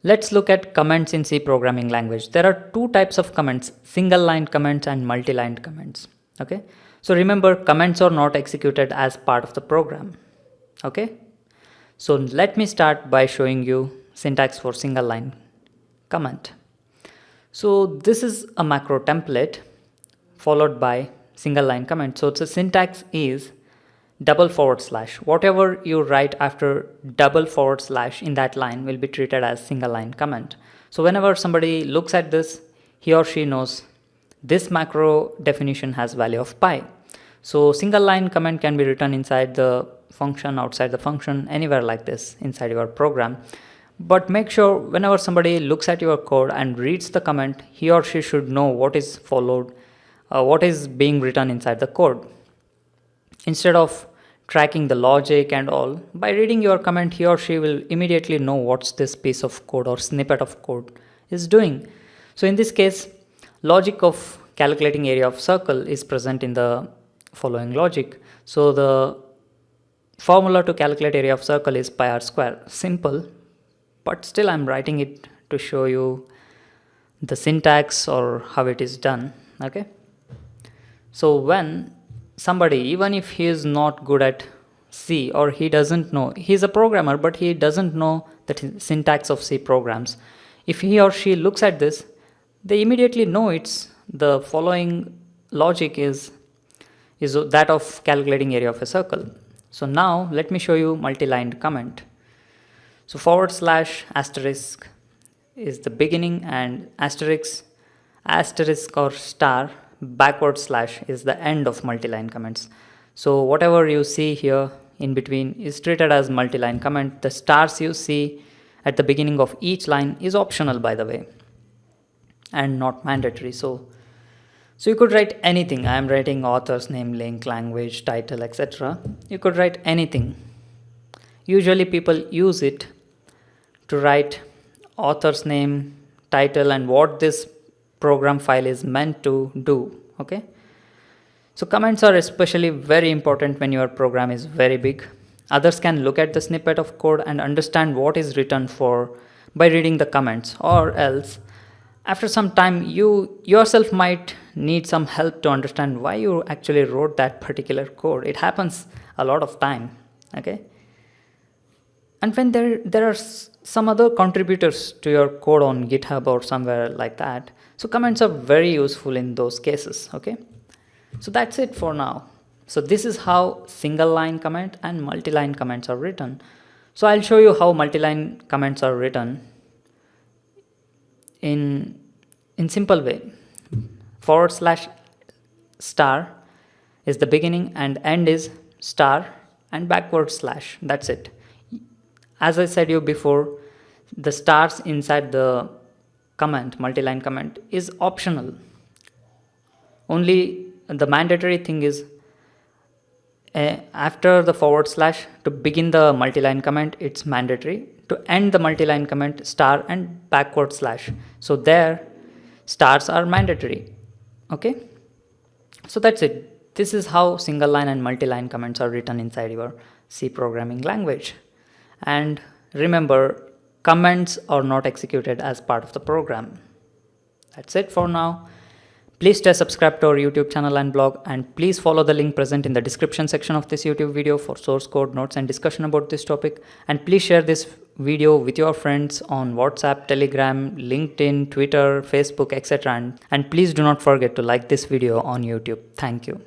Let's look at comments in C programming language. There are two types of comments, single line comments and multi-line comments. Okay, so remember, comments are not executed as part of the program. Okay, so let me start by showing you syntax for single line comment. So this is a macro template followed by single line comment. So the syntax is // whatever you write after // in that line will be treated as single line comment. So whenever somebody looks at this, he or she knows this macro definition has value of pi. So single line comment can be written inside the function, outside the function, anywhere like this inside your program. But make sure whenever somebody looks at your code and reads the comment, he or she should know what is followed, what is being written inside the code. Instead of tracking the logic and all, by reading your comment, he or she will immediately know what's this piece of code or snippet of code is doing. So in this case, logic of calculating area of circle is present in the following logic. So the formula to calculate area of circle is pi r square. Simple, but still I'm writing it to show you the syntax or how it is done. Okay, so when somebody, even if he is not good at C or he doesn't know, he's a programmer but he doesn't know the syntax of C programs, if he or she looks at this, they immediately know it's the following logic is that of calculating area of a circle. So now let me show you multi-line comment. So / asterisk is the beginning and asterisk or star / is the end of multi-line comments. So whatever you see here in between is treated as multi-line comment. The stars you see at the beginning of each line is optional, by the way, and not mandatory. So you could write anything. I am writing author's name, link, language, title, etc. You could write anything. Usually people use it to write author's name, title, and what this program file is meant to do. Okay, so comments are especially very important when your program is very big. Others can look at the snippet of code and understand what is written for by reading the comments, or else after some time you yourself might need some help to understand why you actually wrote that particular code. It happens a lot of time. Okay, and when there are some other contributors to your code on GitHub or somewhere like that, so comments are very useful in those cases. Okay, so that's it for now. So this is how single line comment and multi-line comments are written. So I'll show you how multi-line comments are written in simple way. /* is the beginning and end is star and /. That's it. As I said you before, the stars inside the comment, multi-line comment, is optional. Only the mandatory thing is after the / to begin the multi-line comment, it's mandatory. To end the multi-line comment, star and /. So there, stars are mandatory. Okay, so that's it. This is how single line and multi-line comments are written inside your C programming language. And remember, comments are not executed as part of the program. That's it for now. Please stay subscribed to our YouTube channel and blog, and please follow the link present in the description section of this YouTube video for source code, notes, and discussion about this topic. And please share this video with your friends on WhatsApp, Telegram, LinkedIn, Twitter, Facebook, etc. And please do not forget to like this video on YouTube. Thank you.